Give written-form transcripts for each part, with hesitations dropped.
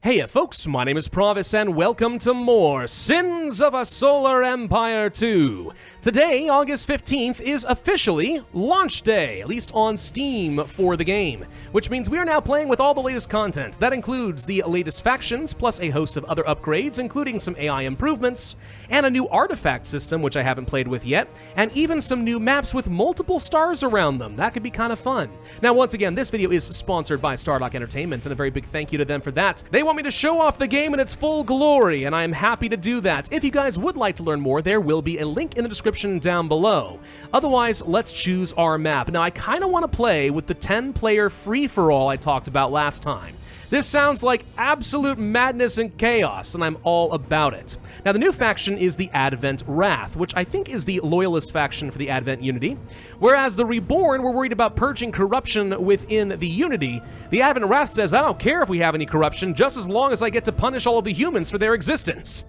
Hey folks, my name is Pravus and welcome to more Sins of a Solar Empire 2. Today, August 15th, is officially launch day, at least on Steam for the game, which means we are now playing with all the latest content. That includes the latest factions, plus a host of other upgrades, including some AI improvements, and a new artifact system, which I haven't played with yet, and even some new maps with multiple stars around them. That could be kind of fun. Now, once again, this video is sponsored by Stardock Entertainment, and a very big thank you to them for that. They want me to show off the game in its full glory, and I'm happy to do that. If you guys would like to learn more, there will be a link in the description down below. Otherwise, let's choose our map. Now, I kind of want to play with the 10-player free-for-all I talked about last time. This sounds like absolute madness and chaos, and I'm all about it. Now, the new faction is the Advent Wrath, which I think is the loyalist faction for the Advent Unity. Whereas the Reborn were worried about purging corruption within the Unity, the Advent Wrath says, I don't care if we have any corruption, just as long as I get to punish all of the humans for their existence.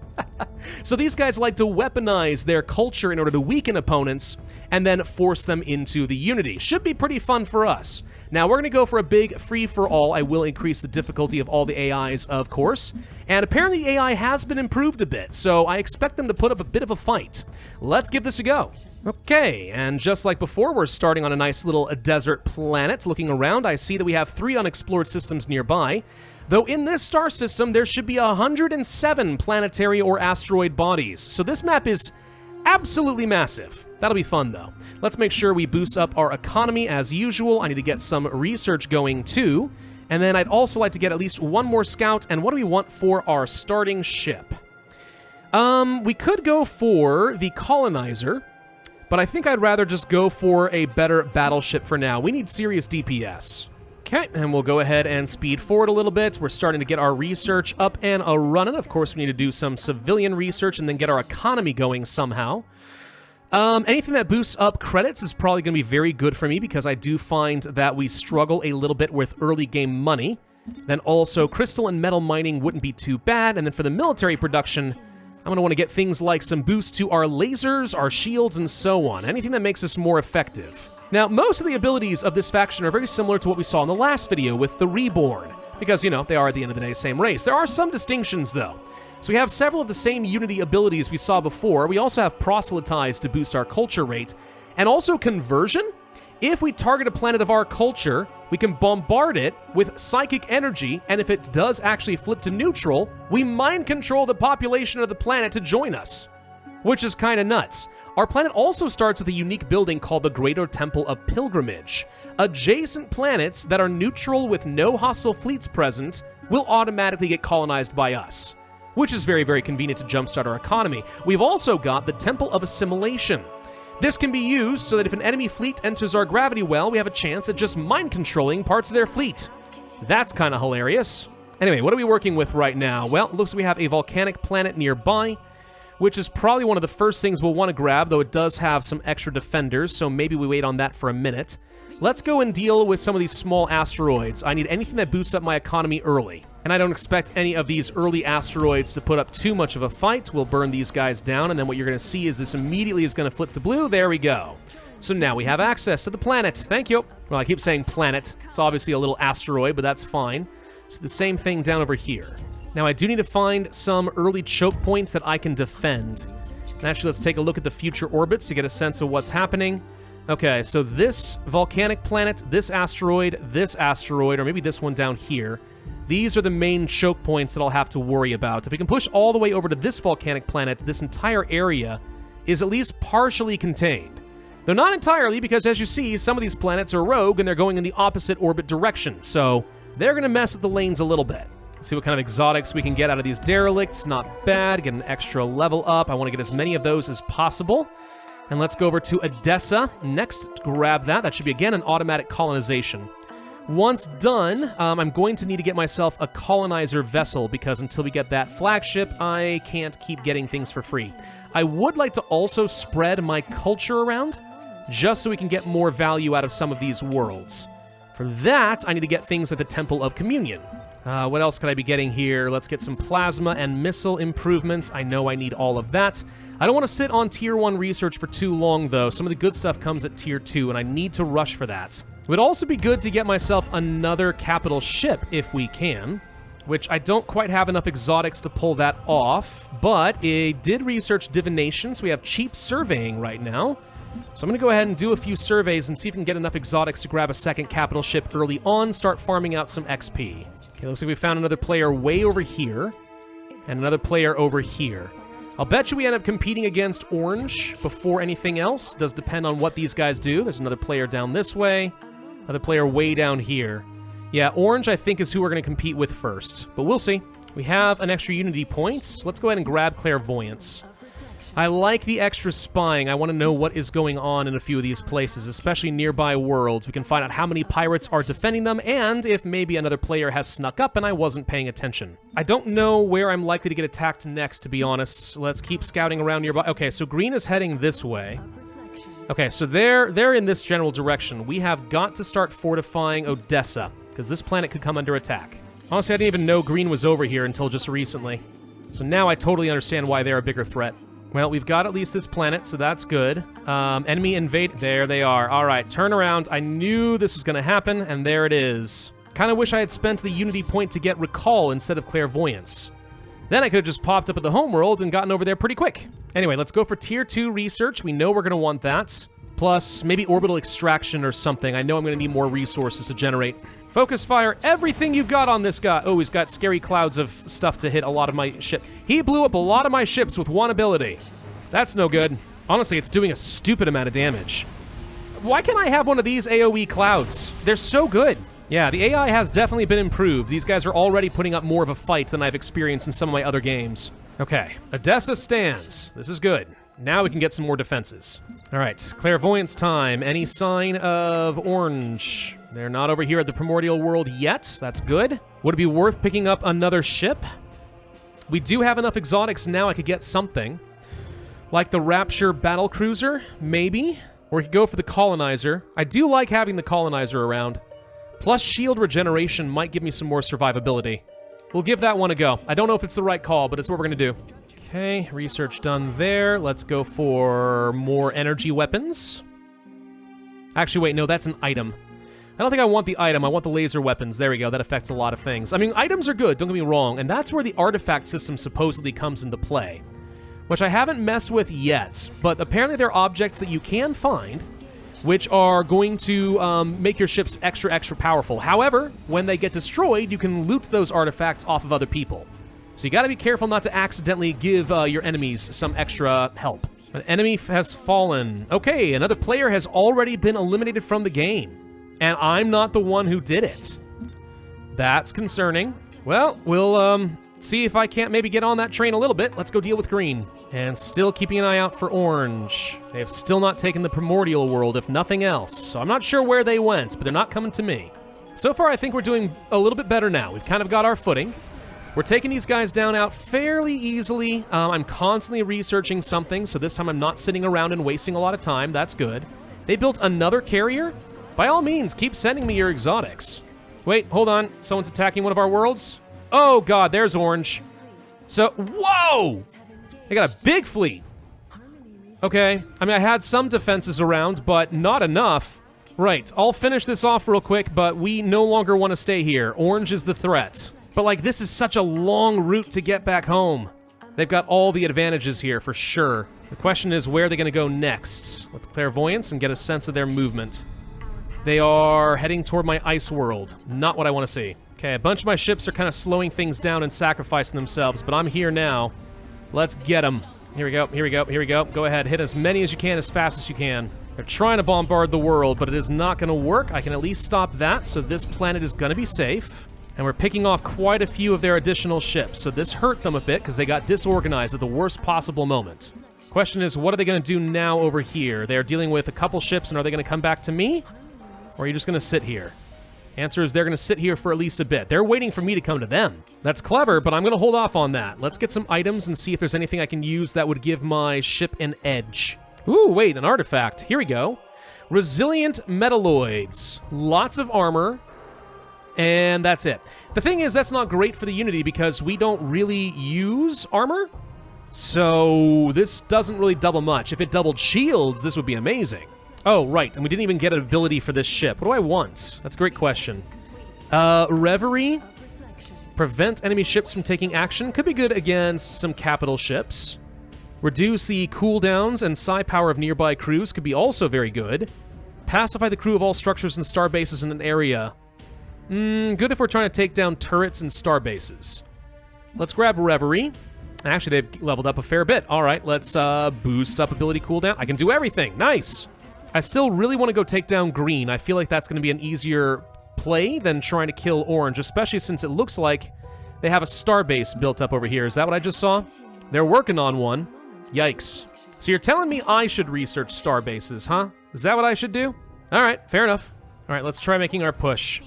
So these guys like to weaponize their culture in order to weaken opponents and then force them into the Unity. Should be pretty fun for us. Now, we're going to go for a big free-for-all. I will increase the difficulty of all the AIs, of course. And apparently AI has been improved a bit, so I expect them to put up a bit of a fight. Let's give this a go. Okay, and just like before, we're starting on a nice little desert planet. Looking around, I see that we have 3 unexplored systems nearby. Though in this star system, there should be 107 planetary or asteroid bodies. So this map is absolutely massive. That'll be fun, though. Let's make sure we boost up our economy as usual. I need to get some research going, too. And then I'd also like to get at least one more scout. And what do we want for our starting ship? We could go for the colonizer, but I think I'd rather just go for a better battleship for now. We need serious DPS. Okay, and we'll go ahead and speed forward a little bit. We're starting to get our research up and a-running. Of course, we need to do some civilian research and then get our economy going somehow. Anything that boosts up credits is probably going to be very good for me because I do find that we struggle a little bit with early game money. Then also, crystal and metal mining wouldn't be too bad. And then for the military production, I'm going to want to get things like some boosts to our lasers, our shields, and so on. Anything that makes us more effective. Now, most of the abilities of this faction are very similar to what we saw in the last video with the Reborn, because, you know, they are at the end of the day same race. There are some distinctions, though. So we have several of the same Unity abilities we saw before. We also have Proselytize to boost our culture rate, and also Conversion. If we target a planet of our culture, we can bombard it with psychic energy, and if it does actually flip to neutral, we mind control the population of the planet to join us, which is kind of nuts. Our planet also starts with a unique building called the Greater Temple of Pilgrimage. Adjacent planets that are neutral with no hostile fleets present will automatically get colonized by us, which is very, very convenient to jumpstart our economy. We've also got the Temple of Assimilation. This can be used so that if an enemy fleet enters our gravity well, we have a chance at just mind-controlling parts of their fleet. That's kind of hilarious. Anyway, what are we working with right now? Well, it looks like we have a volcanic planet nearby, which is probably one of the first things we'll want to grab, though it does have some extra defenders, so maybe we wait on that for a minute. Let's go and deal with some of these small asteroids. I need anything that boosts up my economy early. And I don't expect any of these early asteroids to put up too much of a fight. We'll burn these guys down, and then what you're going to see is this immediately is going to flip to blue. There we go. So now we have access to the planet. Thank you. Well, I keep saying planet. It's obviously a little asteroid, but that's fine. So the same thing down over here. Now, I do need to find some early choke points that I can defend. And actually, let's take a look at the future orbits to get a sense of what's happening. Okay, so this volcanic planet, this asteroid, or maybe this one down here, these are the main choke points that I'll have to worry about. If we can push all the way over to this volcanic planet, this entire area is at least partially contained. Though not entirely, because as you see, some of these planets are rogue and they're going in the opposite orbit direction, so they're going to mess with the lanes a little bit. See what kind of exotics we can get out of these derelicts. Not bad. Get an extra level up. I want to get as many of those as possible. And let's go over to Edessa next to grab that. That should be, again, an automatic colonization. Once done, I'm going to need to get myself a colonizer vessel because until we get that flagship, I can't keep getting things for free. I would like to also spread my culture around just so we can get more value out of some of these worlds. For that, I need to get things at the Temple of Communion. What else could I be getting here? Let's get some plasma and missile improvements. I know I need all of that. I don't want to sit on Tier 1 research for too long, though. Some of the good stuff comes at Tier 2, and I need to rush for that. It would also be good to get myself another capital ship, if we can. which I don't quite have enough exotics to pull that off, but it did research divination, so we have cheap surveying right now. So I'm going to go ahead and do a few surveys and see if we can get enough exotics to grab a second capital ship early on, start farming out some XP. Okay, looks like we found another player way over here, and another player over here. I'll bet you we end up competing against Orange before anything else. Does depend on what these guys do. There's another player down this way, another player way down here. Yeah, Orange, I think, is who we're going to compete with first, but we'll see. We have an extra Unity point. Let's go ahead and grab Clairvoyance. I like the extra spying. I want to know what is going on in a few of these places, especially nearby worlds. We can find out how many pirates are defending them, and if maybe another player has snuck up and I wasn't paying attention. I don't know where I'm likely to get attacked next, to be honest. Let's keep scouting around nearby. Okay, so green is heading this way. Okay, so they're in this general direction. We have got to start fortifying Odessa, because this planet could come under attack. Honestly, I didn't even know green was over here until just recently. So now I totally understand why they're a bigger threat. Well, we've got at least this planet, so that's good. Enemy invade. There they are. All right, turn around. I knew this was going to happen, and there it is. Kind of wish I had spent the Unity point to get Recall instead of Clairvoyance. Then I could have just popped up at the homeworld and gotten over there pretty quick. Anyway, let's go for Tier 2 research. We know we're going to want that. Plus, maybe orbital extraction or something. I know I'm going to need more resources to generate. Focus fire everything you've got on this guy. Oh, he's got scary clouds of stuff to hit a lot of my ship. He blew up a lot of my ships with one ability. That's no good. Honestly, it's doing a stupid amount of damage. Why can't I have one of these AoE clouds? They're so good. Yeah, the AI has definitely been improved. These guys are already putting up more of a fight than I've experienced in some of my other games. Okay, Odessa stands. This is good. Now we can get some more defenses. All right, Clairvoyance time. Any sign of Orange? They're not over here at the Primordial World yet. That's good. Would it be worth picking up another ship? We do have enough exotics now I could get something. Like the Rapture Battlecruiser, maybe? Or we could go for the Colonizer. I do like having the Colonizer around. Plus shield regeneration might give me some more survivability. We'll give that one a go. I don't know if it's the right call, but it's what we're gonna do. Okay, research done there. Let's go for more energy weapons. Actually, wait, no, that's an item. I don't think I want the item, I want the laser weapons. There we go, that affects a lot of things. I mean, items are good, don't get me wrong, and that's where the artifact system supposedly comes into play, which I haven't messed with yet, but apparently there are objects that you can find which are going to make your ships extra powerful. However, when they get destroyed, you can loot those artifacts off of other people. So you gotta be careful not to accidentally give your enemies some extra help. An enemy has fallen. Okay, another player has already been eliminated from the game. And I'm not the one who did it. That's concerning. Well, we'll see if I can't maybe get on that train a little bit. Let's go deal with green. And still keeping an eye out for orange. They have still not taken the Primordial World, if nothing else. So I'm not sure where they went, but they're not coming to me. So far, I think we're doing a little bit better now. We've kind of got our footing. We're taking these guys down out fairly easily. I'm constantly researching something, so this time I'm not sitting around and wasting a lot of time. That's good. They built another carrier? By all means, keep sending me your exotics. Wait, hold on. Someone's attacking one of our worlds? Oh, God, there's orange. So, whoa! They got a big fleet. Okay, I mean, I had some defenses around, but not enough. Right, I'll finish this off real quick, but we no longer want to stay here. Orange is the threat. But, like, this is such a long route to get back home. They've got all the advantages here, for sure. The question is, where are they going to go next? Let's Clairvoyance and get a sense of their movement. They are heading toward my ice world. Not what I want to see. Okay, a bunch of my ships are kind of slowing things down and sacrificing themselves, but I'm here now. Let's get them. Here we go, here we go, here we go. Go ahead, hit as many as you can as fast as you can. They're trying to bombard the world, but it is not going to work. I can at least stop that, so this planet is going to be safe. And we're picking off quite a few of their additional ships, so this hurt them a bit because they got disorganized at the worst possible moment. Question is, what are they going to do now over here? They're dealing with a couple ships, and are they going to come back to me? Or are you just going to sit here? Answer is they're going to sit here for at least a bit. They're waiting for me to come to them. That's clever, but I'm going to hold off on that. Let's get some items and see if there's anything I can use that would give my ship an edge. Ooh, wait, an artifact. Here we go. Resilient metalloids. Lots of armor. And that's it. The thing is, that's not great for the Unity because we don't really use armor. So this doesn't really double much. If it doubled shields, this would be amazing. Oh, right, and we didn't even get an ability for this ship. What do I want? That's a great question. Reverie. Prevent enemy ships from taking action. Could be good against some capital ships. Reduce the cooldowns and psi power of nearby crews. Could be also very good. Pacify the crew of all structures and star bases in an area. Good if we're trying to take down turrets and star bases. Let's grab Reverie. Actually, they've leveled up a fair bit. All right, let's boost up ability cooldown. I can do everything. Nice. I still really want to go take down green. I feel like that's going to be an easier play than trying to kill orange, especially since it looks like they have a star base built up over here. Is that what I just saw? They're working on one. Yikes. So you're telling me I should research star bases, huh? Is that what I should do? All right, fair enough. All right, let's try making our push.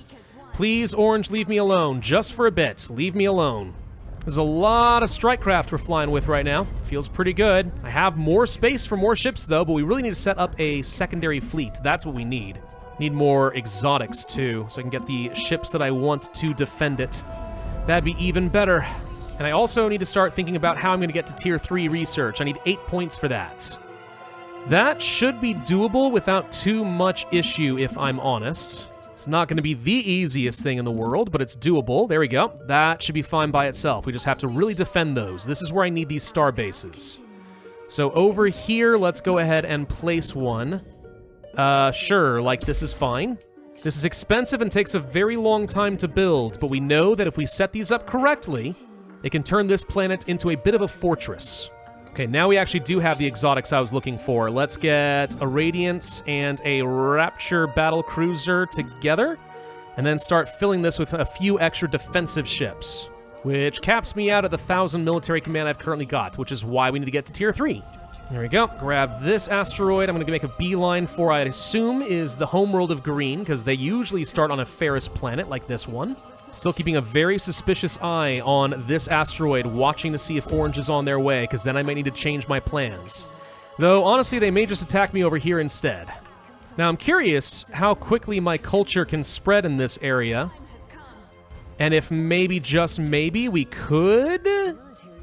Please, orange, leave me alone. Just for a bit. Leave me alone. There's a lot of strike craft we're flying with right now. Feels pretty good. I have more space for more ships, though, but we really need to set up a secondary fleet. That's what we need. Need more exotics, too, so I can get the ships that I want to defend it. That'd be even better. And I also need to start thinking about how I'm going to get to Tier 3 research. I need 8 points for that. That should be doable without too much issue, if I'm honest. It's not going to be the easiest thing in the world, but it's doable. There we go. That should be fine by itself. We just have to really defend those. This is where I need these star bases. So over here, let's go ahead and place one. Sure, like this is fine. This is expensive and takes a very long time to build, but we know that if we set these up correctly, it can turn this planet into a bit of a fortress. Okay, now we actually do have the exotics I was looking for. Let's get a Radiance and a Rapture battle cruiser together, and then start filling this with a few extra defensive ships, which caps me out at the 1,000 military command I've currently got, which is why we need to get to Tier 3. There we go. Grab this asteroid. I'm going to make a beeline for, I assume, is the homeworld of green, because they usually start on a Ferris planet like this one. Still keeping a very suspicious eye on this asteroid, watching to see if orange is on their way, because then I might need to change my plans. Though, honestly, they may just attack me over here instead. Now, I'm curious how quickly my culture can spread in this area, and if maybe, just maybe, we could...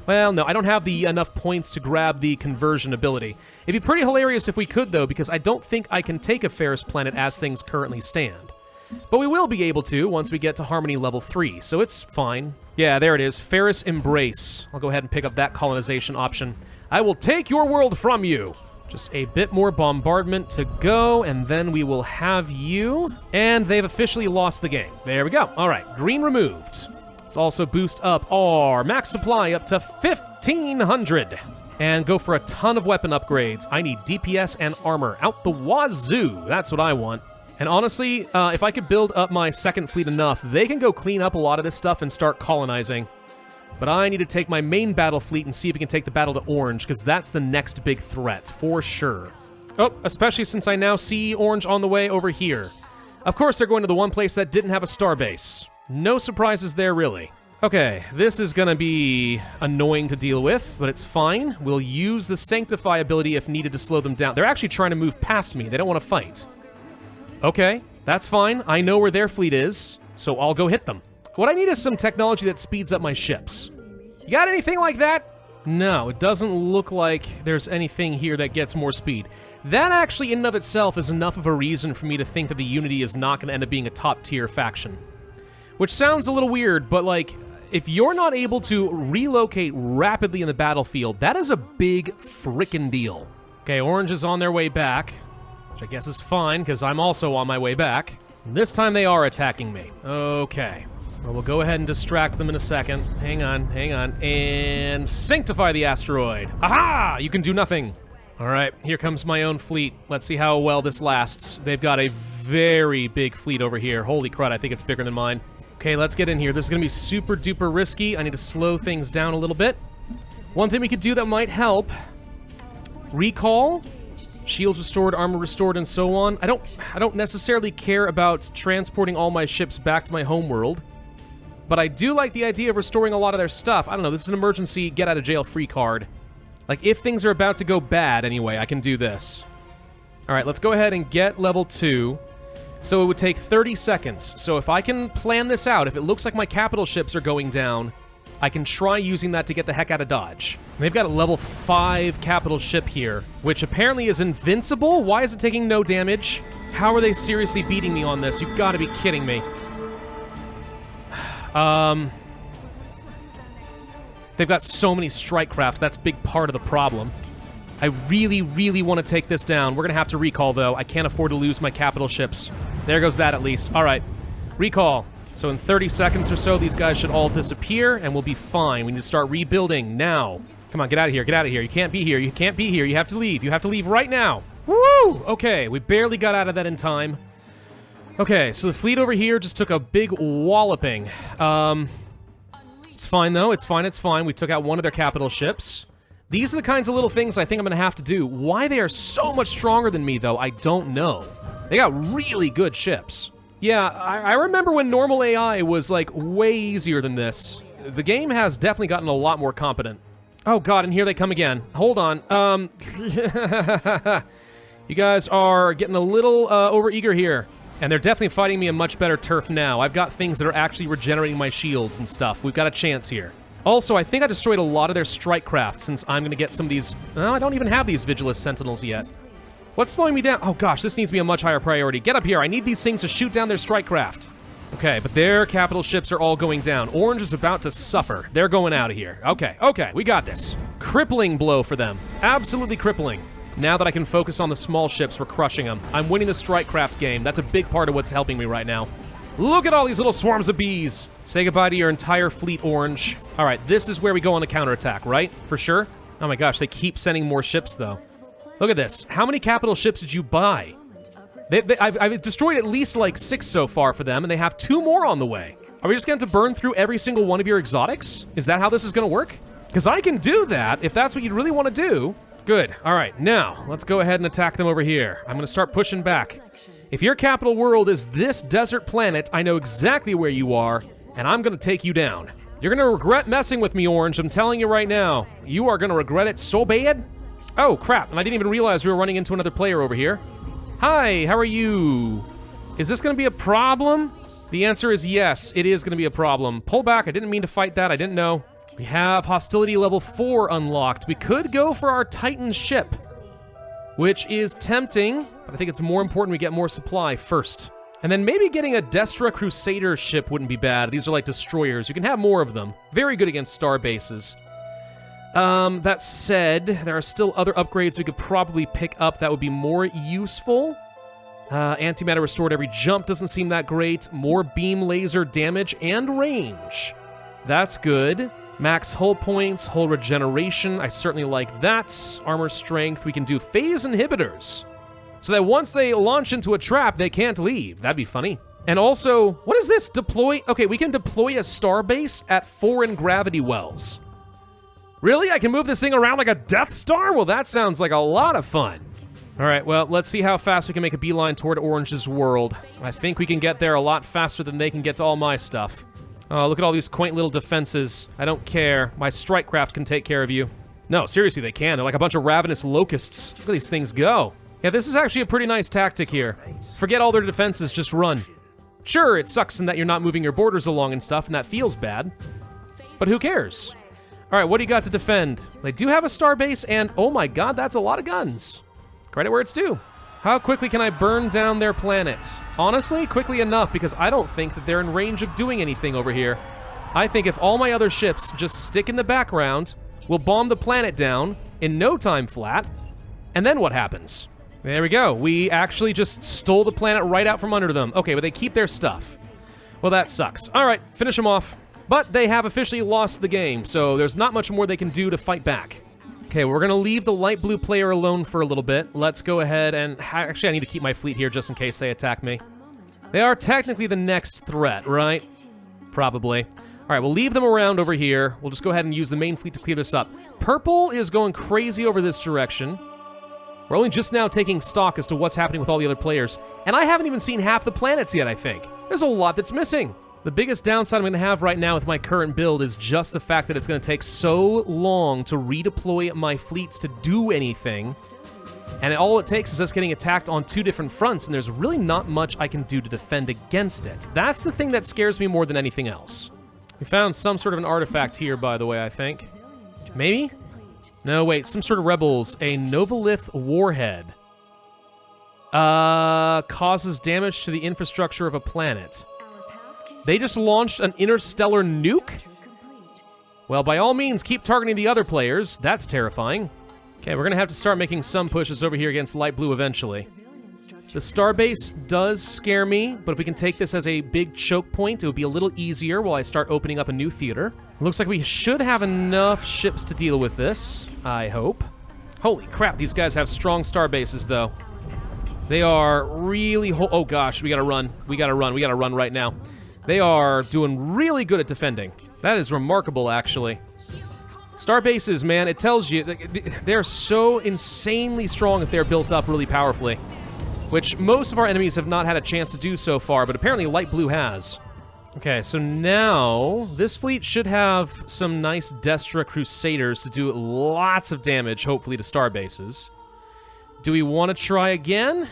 Well, no, I don't have enough points to grab the conversion ability. It'd be pretty hilarious if we could, though, because I don't think I can take a Ferris planet as things currently stand. But we will be able to once we get to Harmony level 3, so it's fine. Yeah, there it is. Ferris Embrace. I'll go ahead and pick up that colonization option. I will take your world from you. Just a bit more bombardment to go, and then we will have you. And they've officially lost the game. There we go. All right, green removed. Let's also boost up our max supply up to 1,500. And go for a ton of weapon upgrades. I need DPS and armor out the wazoo. That's what I want. And honestly, if I could build up my second fleet enough, they can go clean up a lot of this stuff and start colonizing. But I need to take my main battle fleet and see if we can take the battle to orange, because that's the next big threat, for sure. Oh, especially since I now see orange on the way over here. Of course, they're going to the one place that didn't have a starbase. No surprises there, really. Okay, this is gonna be annoying to deal with, but it's fine. We'll use the Sanctify ability if needed to slow them down. They're actually trying to move past me. They don't want to fight. Okay, that's fine. I know where their fleet is, so I'll go hit them. What I need is some technology that speeds up my ships. You got anything like that? No, it doesn't look like there's anything here that gets more speed. That actually, in and of itself, is enough of a reason for me to think that the Unity is not going to end up being a top-tier faction. Which sounds a little weird, but, like, if you're not able to relocate rapidly in the battlefield, that is a big frickin' deal. Okay, orange is on their way back, which I guess is fine, because I'm also on my way back. And this time they are attacking me. Okay. Well, we'll go ahead and distract them in a second. Hang on, and sanctify the asteroid. Aha! You can do nothing. All right, here comes my own fleet. Let's see how well this lasts. They've got a very big fleet over here. Holy crud, I think it's bigger than mine. Okay, let's get in here. This is gonna be super duper risky. I need to slow things down a little bit. One thing we could do that might help. Recall. Shields restored, armor restored, and so on. I don't necessarily care about transporting all my ships back to my homeworld. But I do like the idea of restoring a lot of their stuff. I don't know, this is an emergency get-out-of-jail-free card. Like, if things are about to go bad anyway, I can do this. Alright, let's go ahead and get level 2. So it would take 30 seconds. So if I can plan this out, if it looks like my capital ships are going down, I can try using that to get the heck out of Dodge. They've got a level 5 capital ship here, which apparently is invincible? Why is it taking no damage? How are they seriously beating me on this? You've got to be kidding me. They've got so many strike craft. That's a big part of the problem. I really, really want to take this down. We're going to have to recall, though. I can't afford to lose my capital ships. There goes that, at least. All right. Recall. So in 30 seconds or so, these guys should all disappear, and we'll be fine. We need to start rebuilding now. Come on, get out of here. Get out of here. You can't be here. You can't be here. You have to leave. You have to leave right now. Woo! Okay, we barely got out of that in time. Okay, so the fleet over here just took a big walloping. It's fine, though. It's fine. It's fine. We took out one of their capital ships. These are the kinds of little things I think I'm going to have to do. Why they are so much stronger than me, though, I don't know. They got really good ships. Yeah, I remember when normal AI was, like, way easier than this. The game has definitely gotten a lot more competent. Oh, God, and here they come again. Hold on. You guys are getting a little overeager here. And they're definitely fighting me in much better turf now. I've got things that are actually regenerating my shields and stuff. We've got a chance here. Also, I think I destroyed a lot of their strike craft since I'm going to get some of these... Oh, I don't even have these Vigilus Sentinels yet. What's slowing me down? Oh, gosh, this needs to be a much higher priority. Get up here. I need these things to shoot down their strike craft. Okay, but their capital ships are all going down. Orange is about to suffer. They're going out of here. Okay, okay, we got this. Crippling blow for them. Absolutely crippling. Now that I can focus on the small ships, we're crushing them. I'm winning the strike craft game. That's a big part of what's helping me right now. Look at all these little swarms of bees. Say goodbye to your entire fleet, Orange. All right, this is where we go on a counterattack, right? For sure? Oh my gosh, they keep sending more ships, though. Look at this. How many capital ships did you buy? I've destroyed at least, like, 6 so far for them, and they have 2 more on the way. Are we just going to have to burn through every single one of your exotics? Is that how this is going to work? Because I can do that, if that's what you really want to do. Good. All right, now, let's go ahead and attack them over here. I'm going to start pushing back. If your capital world is this desert planet, I know exactly where you are, and I'm going to take you down. You're going to regret messing with me, Orange. I'm telling you right now. You are going to regret it so bad. Oh, crap, and I didn't even realize we were running into another player over here. Hi, how are you? Is this going to be a problem? The answer is yes, it is going to be a problem. Pull back. I didn't mean to fight that. I didn't know. We have hostility level 4 unlocked. We could go for our Titan ship, which is tempting, but I think it's more important we get more supply first. And then maybe getting a Destra Crusader ship wouldn't be bad. These are like destroyers. You can have more of them. Very good against star bases. That said, there are still other upgrades we could probably pick up that would be more useful. Antimatter restored every jump doesn't seem that great. More beam laser damage and range. That's good. Max hull points, hull regeneration. I certainly like that. Armor strength. We can do phase inhibitors, so that once they launch into a trap, they can't leave. That'd be funny. And also, what is this? Deploy... Okay, we can deploy a starbase at foreign gravity wells. Really? I can move this thing around like a Death Star? Well, that sounds like a lot of fun. All right, well, let's see how fast we can make a beeline toward Orange's world. I think we can get there a lot faster than they can get to all my stuff. Oh, look at all these quaint little defenses. I don't care. My strike craft can take care of you. No, seriously, they can. They're like a bunch of ravenous locusts. Look at these things go. Yeah, this is actually a pretty nice tactic here. Forget all their defenses, just run. Sure, it sucks in that you're not moving your borders along and stuff, and that feels bad. But who cares? All right, what do you got to defend? They do have a starbase, and oh my god, that's a lot of guns. Credit where it's due. How quickly can I burn down their planets? Honestly, quickly enough, because I don't think that they're in range of doing anything over here. I think if all my other ships just stick in the background, we'll bomb the planet down in no time flat, and then what happens? There we go. We actually just stole the planet right out from under them. Okay, but they keep their stuff. Well, that sucks. All right, finish them off. But they have officially lost the game, so there's not much more they can do to fight back. Okay, we're gonna leave the light blue player alone for a little bit. Let's go ahead and... Actually, I need to keep my fleet here just in case they attack me. They are technically the next threat, right? Probably. All right, we'll leave them around over here. We'll just go ahead and use the main fleet to clear this up. Purple is going crazy over this direction. We're only just now taking stock as to what's happening with all the other players. And I haven't even seen half the planets yet, I think. There's a lot that's missing. The biggest downside I'm going to have right now with my current build is just the fact that it's going to take so long to redeploy my fleets to do anything. And all it takes is us getting attacked on 2 different fronts, and there's really not much I can do to defend against it. That's the thing that scares me more than anything else. We found some sort of an artifact here, by the way, I think. Maybe? No, wait, some sort of rebels. A Novolith warhead. Causes damage to the infrastructure of a planet. They just launched an interstellar nuke? Well, by all means, keep targeting the other players. That's terrifying. Okay, we're going to have to start making some pushes over here against light blue eventually. The starbase does scare me, but if we can take this as a big choke point, it would be a little easier while I start opening up a new theater. It looks like we should have enough ships to deal with this, I hope. Holy crap, these guys have strong starbases, though. They are really... oh gosh, we gotta run. We gotta run right now. They are doing really good at defending. That is remarkable, actually. Starbases, man, it tells you... they're so insanely strong if they're built up really powerfully. Which most of our enemies have not had a chance to do so far, but apparently light blue has. Okay, so now this fleet should have some nice Destra Crusaders to do lots of damage, hopefully, to starbases. Do we want to try again?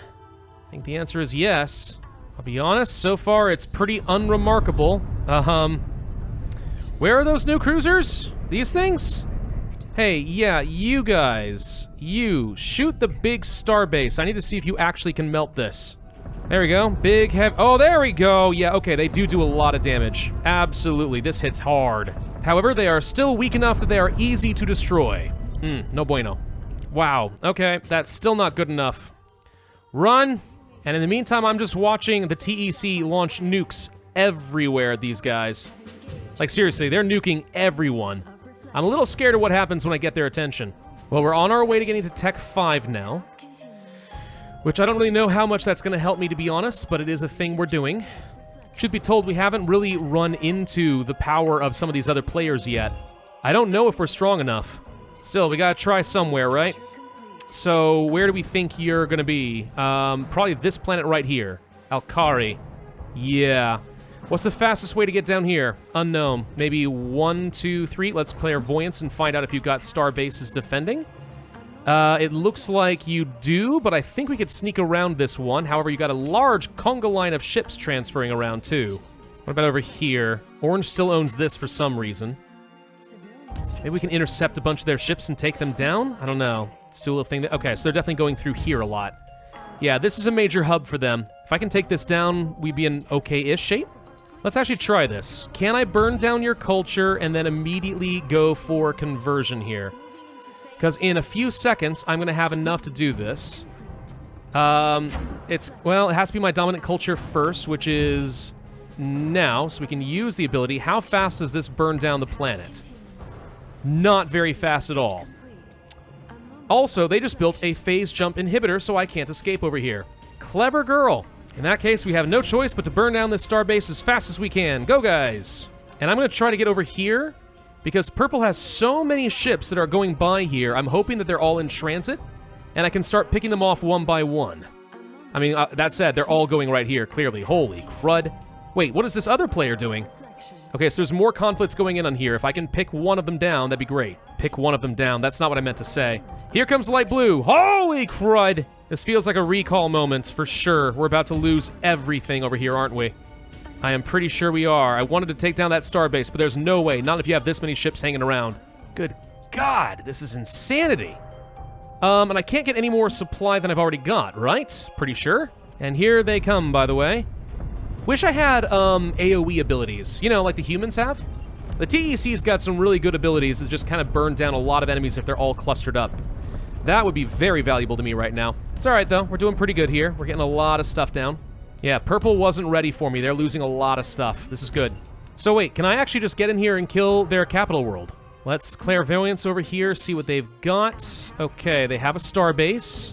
I think the answer is yes. I'll be honest, so far it's pretty unremarkable. Where are those new cruisers? These things? Hey, yeah, you guys. You, shoot the big starbase. I need to see if you actually can melt this. There we go. Big, heavy... oh, there we go. Yeah, okay, they do a lot of damage. Absolutely, this hits hard. However, they are still weak enough that they are easy to destroy. No bueno. Wow, okay, that's still not good enough. Run! And in the meantime, I'm just watching the TEC launch nukes everywhere, these guys. Like, seriously, they're nuking everyone. I'm a little scared of what happens when I get their attention. Well, we're on our way to getting to Tech 5 now, which I don't really know how much that's going to help me, to be honest, but it is a thing we're doing. Truth be told, we haven't really run into the power of some of these other players yet. I don't know if we're strong enough. Still, we gotta try somewhere, right? So, where do we think you're gonna be? Probably this planet right here. Alkari. Yeah. What's the fastest way to get down here? Unknown. Maybe 1, 2, 3. Let's clairvoyance and find out if you've got star bases defending. It looks like you do, but I think we could sneak around this one. However, you got a large conga line of ships transferring around, too. What about over here? Orange still owns this for some reason. Maybe we can intercept a bunch of their ships and take them down? I don't know. It's still a little thing that... okay, so they're definitely going through here a lot. Yeah, this is a major hub for them. If I can take this down, we'd be in okay-ish shape. Let's actually try this. Can I burn down your culture and then immediately go for conversion here? Because in a few seconds, I'm going to have enough to do this. Well, it has to be my dominant culture first, which is now, so we can use the ability. How fast does this burn down the planet? Not very fast at all. Also, they just built a phase jump inhibitor, so I can't escape over here. Clever girl. In that case, we have no choice but to burn down this starbase as fast as we can. Go, guys! And I'm going to try to get over here, because Purple has so many ships that are going by here, I'm hoping that they're all in transit, and I can start picking them off one by one. I mean, that said, they're all going right here, clearly. Holy crud. Wait, what is this other player doing? Okay, so there's more conflicts going in on here. If I can pick one of them down, that'd be great. Pick one of them down. That's not what I meant to say. Here comes light blue. Holy crud! This feels like a recall moment, for sure. We're about to lose everything over here, aren't we? I am pretty sure we are. I wanted to take down that starbase, but there's no way. Not if you have this many ships hanging around. Good God, this is insanity. And I can't get any more supply than I've already got, right? Pretty sure. And here they come, by the way. Wish I had, AoE abilities. You know, like the humans have. The TEC's got some really good abilities that just kind of burn down a lot of enemies if they're all clustered up. That would be very valuable to me right now. It's alright, though. We're doing pretty good here. We're getting a lot of stuff down. Yeah, Purple wasn't ready for me. They're losing a lot of stuff. This is good. So wait, can I actually just get in here and kill their capital world? Let's clairvoyance over here, see what they've got. Okay, they have a starbase.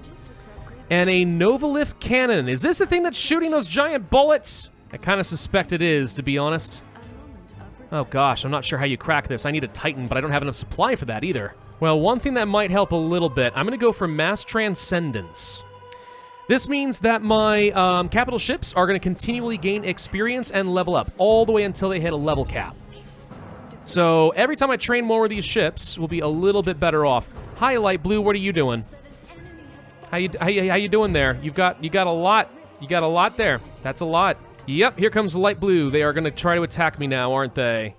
And a Novalith cannon. Is this the thing that's shooting those giant bullets? I kind of suspect it is, to be honest. Oh gosh, I'm not sure how you crack this. I need a Titan, but I don't have enough supply for that either. Well, one thing that might help a little bit, I'm going to go for Mass Transcendence. This means that my capital ships are going to continually gain experience and level up, all the way until they hit a level cap. So every time I train more of these ships, we'll be a little bit better off. Hi, Light Blue, what are you doing? How you doing there? You got a lot. You got a lot there. That's a lot. Yep, here comes Light Blue. They are going to try to attack me now, aren't they?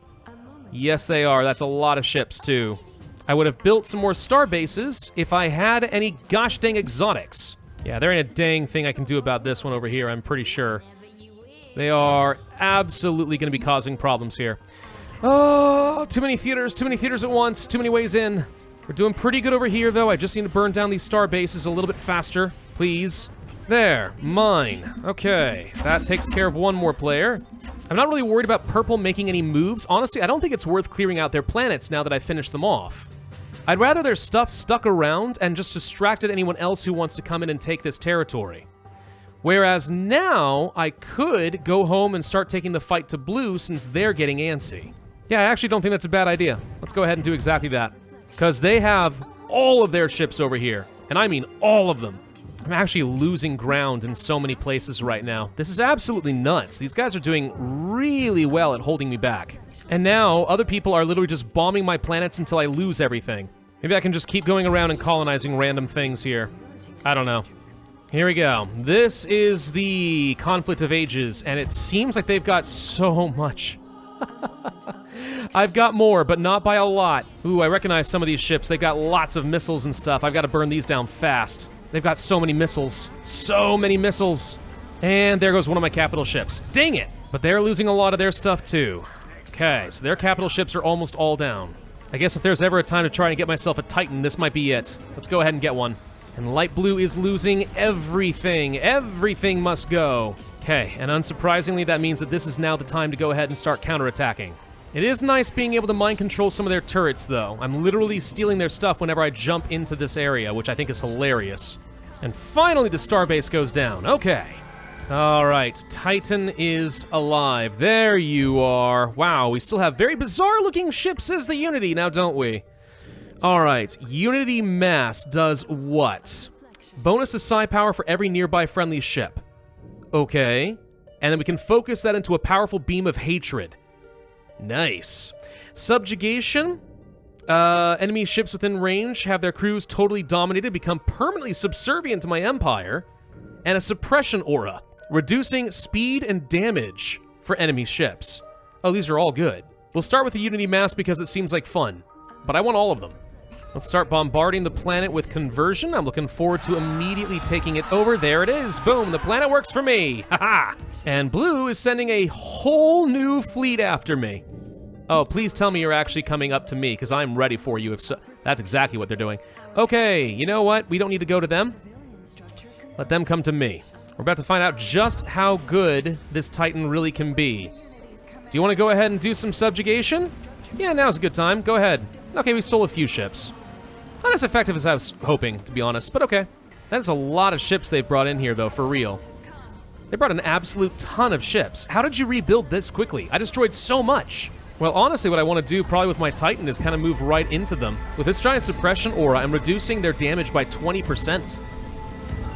Yes, they are. That's a lot of ships, too. I would have built some more star bases if I had any gosh dang exotics. Yeah, there ain't a dang thing I can do about this one over here, I'm pretty sure. They are absolutely going to be causing problems here. Oh, too many theaters at once, too many ways in. We're doing pretty good over here, though. I just need to burn down these star bases a little bit faster, please. There, mine. Okay, that takes care of one more player. I'm not really worried about purple making any moves. Honestly, I don't think it's worth clearing out their planets now that I've finished them off. I'd rather their stuff stuck around and just distracted anyone else who wants to come in and take this territory. Whereas now, I could go home and start taking the fight to blue since they're getting antsy. Yeah, I actually don't think that's a bad idea. Let's go ahead and do exactly that. Because they have all of their ships over here. And I mean all of them. I'm actually losing ground in so many places right now. This is absolutely nuts. These guys are doing really well at holding me back. And now, other people are literally just bombing my planets until I lose everything. Maybe I can just keep going around and colonizing random things here. I don't know. Here we go. This is the Conflict of Ages, and it seems like they've got so much. I've got more, but not by a lot. Ooh, I recognize some of these ships. They've got lots of missiles and stuff. I've got to burn these down fast. They've got so many missiles. So many missiles. And there goes one of my capital ships. Dang it! But they're losing a lot of their stuff, too. Okay, so their capital ships are almost all down. I guess if there's ever a time to try and get myself a Titan, this might be it. Let's go ahead and get one. And light blue is losing everything. Everything must go. Okay, and unsurprisingly, that means that this is now the time to go ahead and start counterattacking. It is nice being able to mind control some of their turrets, though. I'm literally stealing their stuff whenever I jump into this area, which I think is hilarious. And finally, the starbase goes down. Okay. All right, Titan is alive. There you are. Wow, we still have very bizarre-looking ships as the Unity now, don't we? All right, Unity Mass does what? Bonus to psi power for every nearby friendly ship. Okay. And then we can focus that into a powerful beam of hatred. Nice. Subjugation. Enemy ships within range have their crews totally dominated, become permanently subservient to my empire. And a suppression aura, reducing speed and damage for enemy ships. Oh, these are all good. We'll start with the Unity Mass because it seems like fun, but I want all of them. Let's start bombarding the planet with conversion. I'm looking forward to immediately taking it over. There it is. Boom, the planet works for me. Haha. And blue is sending a whole new fleet after me. Oh, please tell me you're actually coming up to me, because I'm ready for you. If so, that's exactly what they're doing. Okay, you know what? We don't need to go to them. Let them come to me. We're about to find out just how good this Titan really can be. Do you want to go ahead and do some subjugation? Yeah, now's a good time. Go ahead. Okay, we stole a few ships. Not as effective as I was hoping, to be honest, but okay. That's a lot of ships they've brought in here, though, for real. They brought an absolute ton of ships. How did you rebuild this quickly? I destroyed so much. Well, honestly, what I want to do probably with my Titan is kind of move right into them. With this giant suppression aura, I'm reducing their damage by 20%,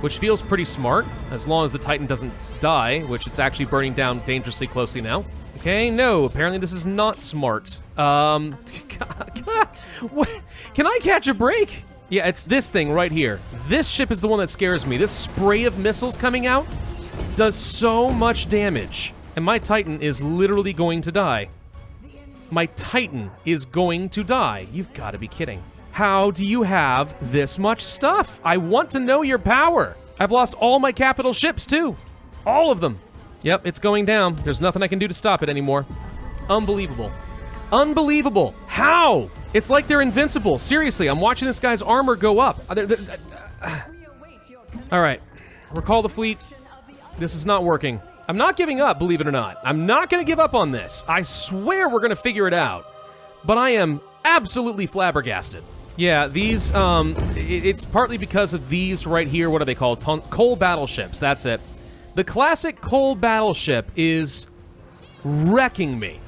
which feels pretty smart, as long as the Titan doesn't die, which it's actually burning down dangerously closely now. Okay, no, apparently this is not smart. What? Can I catch a break? Yeah, it's this thing right here. This ship is the one that scares me. This spray of missiles coming out does so much damage, and my Titan is literally going to die. My Titan is going to die. You've got to be kidding. How do you have this much stuff? I want to know your power. I've lost all my capital ships, too. All of them. Yep, it's going down. There's nothing I can do to stop it anymore. Unbelievable. Unbelievable. How? It's like they're invincible. Seriously, I'm watching this guy's armor go up. All right. Recall the fleet. This is not working. I'm not giving up, believe it or not. I'm not going to give up on this. I swear we're going to figure it out. But I am absolutely flabbergasted. Yeah, these, it's partly because of these right here. What are they called? Coal battleships. That's it. The classic coal battleship is wrecking me.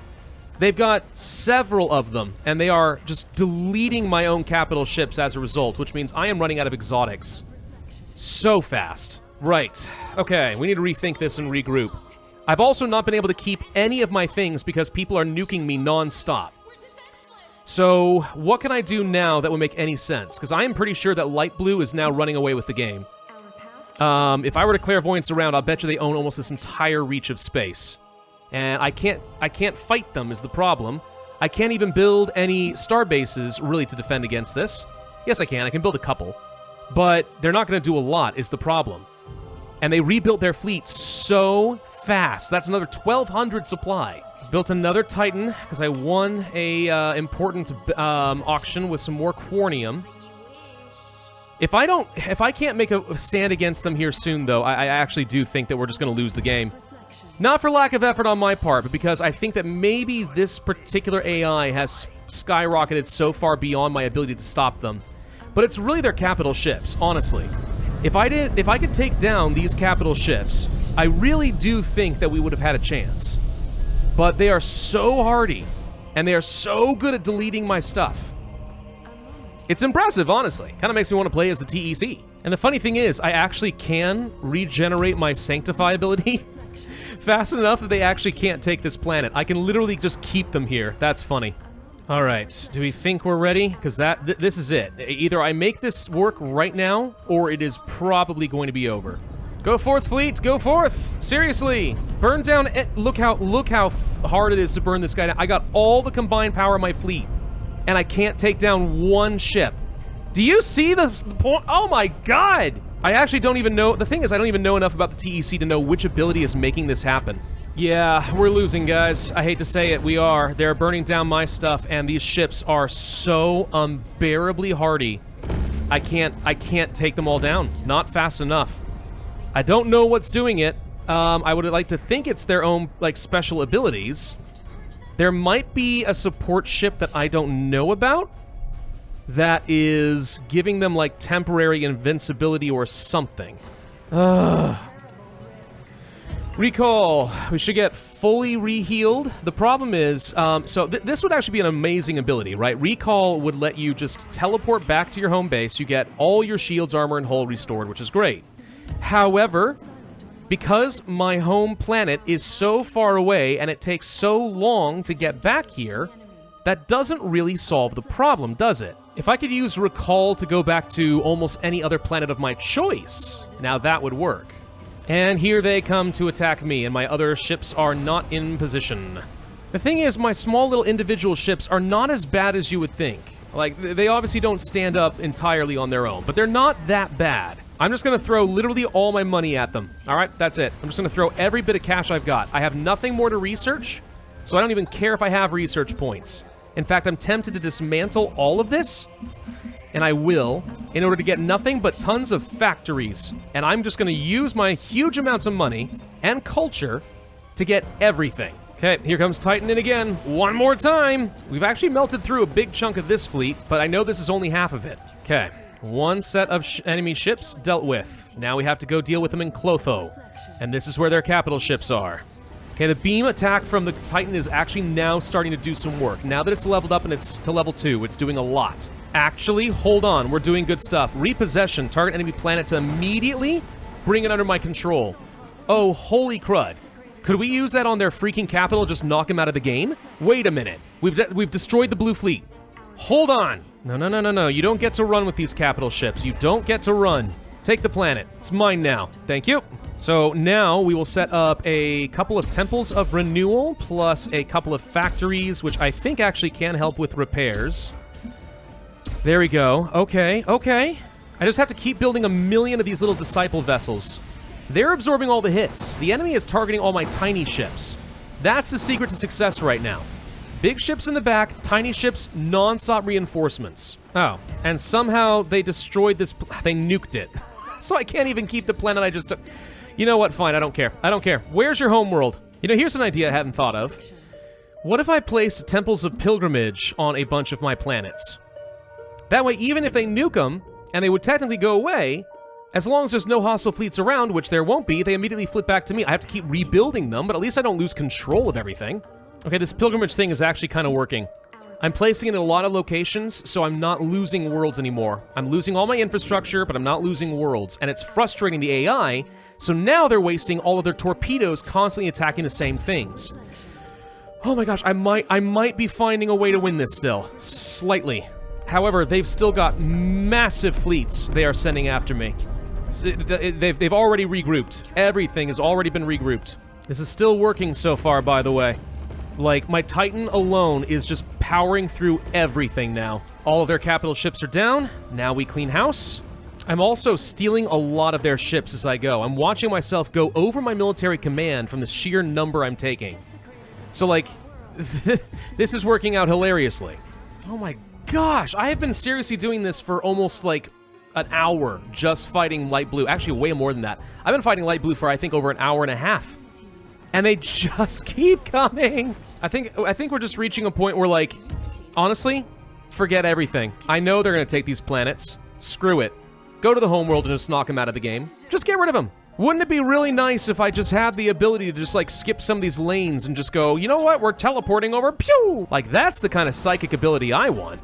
They've got several of them, and they are just deleting my own capital ships as a result, which means I am running out of exotics so fast. Right. Okay, we need to rethink this and regroup. I've also not been able to keep any of my things because people are nuking me non-stop. So, what can I do now that would make any sense? Because I am pretty sure that light blue is now running away with the game. If I were to clairvoyance around, I'll bet you they own almost this entire reach of space. And I can't fight them is the problem. I can't even build any star bases really to defend against this. Yes, I can build a couple. But they're not going to do a lot is the problem. And they rebuilt their fleet so fast. That's another 1,200 supply. Built another Titan, because I won a important auction with some more Quarnium. If I can't make a stand against them here soon, though, I actually do think that we're just going to lose the game. Not for lack of effort on my part, but because I think that maybe this particular AI has skyrocketed so far beyond my ability to stop them. But it's really their capital ships, honestly. If I could take down these capital ships, I really do think that we would have had a chance. But they are so hardy, and they are so good at deleting my stuff. It's impressive, honestly. Kind of makes me want to play as the TEC. And the funny thing is, I actually can regenerate my Sanctify ability fast enough that they actually can't take this planet. I can literally just keep them here. That's funny. All right, do we think we're ready? Because this is it. Either I make this work right now, or it is probably going to be over. Go forth, fleet! Go forth! Seriously! Burn down... Look how hard it is to burn this guy down. I got all the combined power of my fleet, and I can't take down one ship. Do you see the point? Oh my god! I actually don't even know... The thing is, I don't even know enough about the TEC to know which ability is making this happen. Yeah, we're losing, guys. I hate to say it, we are. They're burning down my stuff, and these ships are so unbearably hardy. I can't take them all down. Not fast enough. I don't know what's doing it. I would like to think it's their own, like, special abilities. There might be a support ship that I don't know about that is giving them, like, temporary invincibility or something. Recall. We should get fully re-healed. The problem is, this would actually be an amazing ability, right? Recall would let you just teleport back to your home base. You get all your shields, armor, and hull restored, which is great. However, because my home planet is so far away and it takes so long to get back here, that doesn't really solve the problem, does it? If I could use Recall to go back to almost any other planet of my choice, now that would work. And here they come to attack me, and my other ships are not in position. The thing is, my small little individual ships are not as bad as you would think. Like, they obviously don't stand up entirely on their own, but they're not that bad. I'm just gonna throw literally all my money at them. All right, that's it. I'm just gonna throw every bit of cash I've got. I have nothing more to research, so I don't even care if I have research points. In fact, I'm tempted to dismantle all of this, and I will, in order to get nothing but tons of factories. And I'm just gonna use my huge amounts of money and culture to get everything. Okay, here comes Titan in again, one more time. We've actually melted through a big chunk of this fleet, but I know this is only half of it. Okay, one set of enemy ships dealt with. Now we have to go deal with them in Clotho. And this is where their capital ships are. Okay, the beam attack from the Titan is actually now starting to do some work. Now that it's leveled up and it's to level 2, it's doing a lot. Actually, hold on, we're doing good stuff. Repossession, target enemy planet to immediately bring it under my control. Oh, holy crud. Could we use that on their freaking capital, just knock him out of the game? Wait a minute, we've destroyed the blue fleet. Hold on. No, you don't get to run with these capital ships. You don't get to run. Take the planet, it's mine now. Thank you. So now we will set up a couple of temples of renewal, plus a couple of factories, which I think actually can help with repairs. There we go. Okay. I just have to keep building 1 million of these little disciple vessels. They're absorbing all the hits. The enemy is targeting all my tiny ships. That's the secret to success right now. Big ships in the back, tiny ships, non-stop reinforcements. Oh, and somehow they destroyed this... They nuked it. So I can't even keep the planet I just took. You know what? Fine, I don't care. Where's your homeworld? You know, here's an idea I hadn't thought of. What if I placed temples of pilgrimage on a bunch of my planets? That way, even if they nuke them, and they would technically go away, as long as there's no hostile fleets around, which there won't be, they immediately flip back to me. I have to keep rebuilding them, but at least I don't lose control of everything. Okay, this pilgrimage thing is actually kind of working. I'm placing it in a lot of locations, so I'm not losing worlds anymore. I'm losing all my infrastructure, but I'm not losing worlds, and it's frustrating the AI, so now they're wasting all of their torpedoes constantly attacking the same things. Oh my gosh, I might be finding a way to win this still. Slightly. However, they've still got massive fleets they are sending after me. They've already regrouped. Everything has already been regrouped. This is still working so far, by the way. Like, my Titan alone is just powering through everything now. All of their capital ships are down. Now we clean house. I'm also stealing a lot of their ships as I go. I'm watching myself go over my military command from the sheer number I'm taking. So, like, this is working out hilariously. Oh my gosh, I have been seriously doing this for almost, like, an hour just fighting light blue. Actually, way more than that. I've been fighting light blue for, I think, over an hour and a half. And they just keep coming. I think we're just reaching a point where, like, honestly, forget everything. I know they're gonna take these planets. Screw it. Go to the homeworld and just knock them out of the game. Just get rid of them. Wouldn't it be really nice if I just had the ability to just, like, skip some of these lanes and just go, you know what, we're teleporting over, pew! Like, that's the kind of psychic ability I want.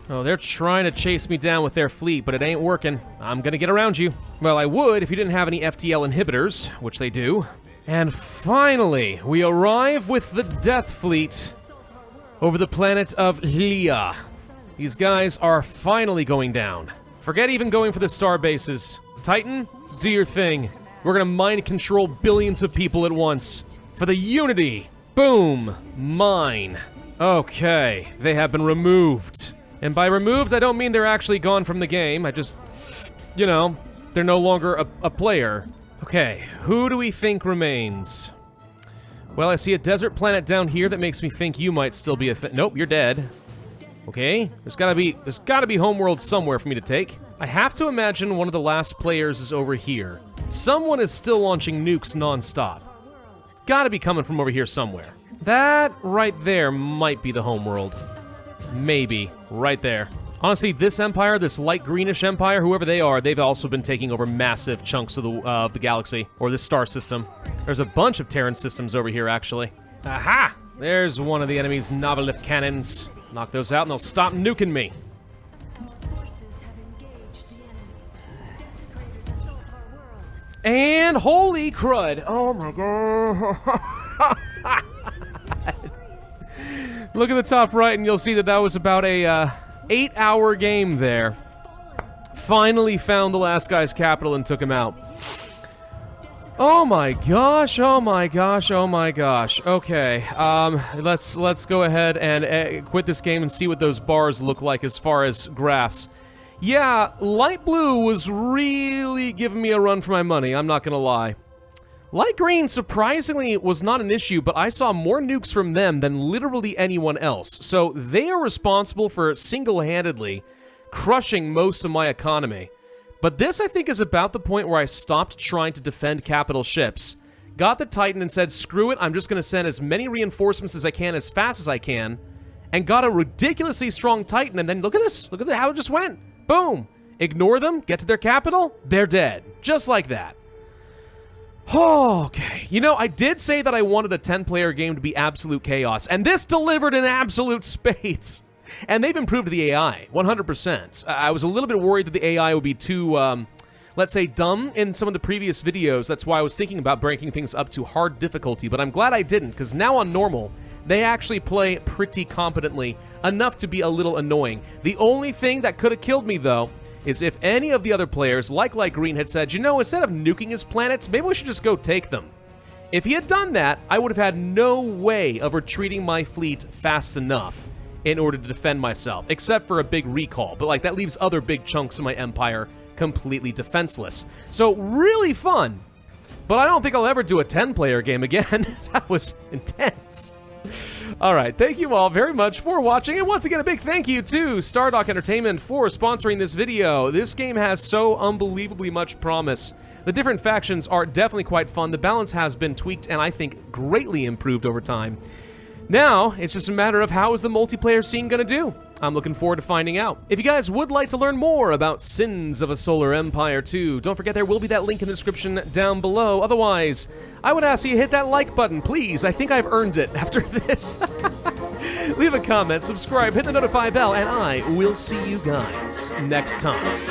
Oh, they're trying to chase me down with their fleet, but it ain't working. I'm gonna get around you. Well, I would if you didn't have any FTL inhibitors, which they do. And finally, we arrive with the Death Fleet over the planet of Leia. These guys are finally going down. Forget even going for the star bases. Titan, do your thing. We're gonna mind control billions of people at once. For the Unity. Boom. Mine. Okay, they have been removed. And by removed, I don't mean they're actually gone from the game. I just, you know, they're no longer a player. Okay, who do we think remains? Well, I see a desert planet down here that makes me think you might still be a nope, you're dead. Okay, there's gotta be homeworld somewhere for me to take. I have to imagine one of the last players is over here. Someone is still launching nukes non-stop. Gotta be coming from over here somewhere. That right there might be the homeworld. Maybe. Right there. Honestly, this empire, this light greenish empire, whoever they are, they've also been taking over massive chunks of the galaxy, or this star system. There's a bunch of Terran systems over here, actually. Aha! There's one of the enemy's novelith cannons. Knock those out and they'll stop nuking me. And holy crud! Oh my god! Look at the top right and you'll see that was about a 8-hour game there. Finally found the last guy's capital and took him out. Oh my gosh, oh my gosh, oh my gosh. Okay, let's go ahead and quit this game and see what those bars look like as far as graphs. Yeah, light blue was really giving me a run for my money, I'm not gonna lie. Light green, surprisingly, was not an issue, but I saw more nukes from them than literally anyone else. So they are responsible for single-handedly crushing most of my economy. But this, I think, is about the point where I stopped trying to defend capital ships, got the Titan and said, screw it, I'm just going to send as many reinforcements as I can as fast as I can, and got a ridiculously strong Titan, and then look at this, look at how it just went. Boom. Ignore them, get to their capital, they're dead. Just like that. Okay, you know, I did say that I wanted a 10-player game to be absolute chaos, and this delivered in absolute spades. And they've improved the AI, 100%. I was a little bit worried that the AI would be too, let's say, dumb in some of the previous videos. That's why I was thinking about breaking things up to hard difficulty, but I'm glad I didn't, because now on normal, they actually play pretty competently, enough to be a little annoying. The only thing that could have killed me, though, is if any of the other players, like Light Green, had said, you know, instead of nuking his planets, maybe we should just go take them. If he had done that, I would have had no way of retreating my fleet fast enough in order to defend myself, except for a big recall. But, like, that leaves other big chunks of my empire completely defenseless. So, really fun. But I don't think I'll ever do a 10-player game again. That was intense. Alright, thank you all very much for watching, and once again a big thank you to Stardock Entertainment for sponsoring this video. This game has so unbelievably much promise. The different factions are definitely quite fun, the balance has been tweaked and I think greatly improved over time. Now, it's just a matter of how is the multiplayer scene gonna do? I'm looking forward to finding out. If you guys would like to learn more about Sins of a Solar Empire 2, don't forget there will be that link in the description down below. Otherwise, I would ask you to hit that like button, please. I think I've earned it after this. Leave a comment, subscribe, hit the notify bell, and I will see you guys next time.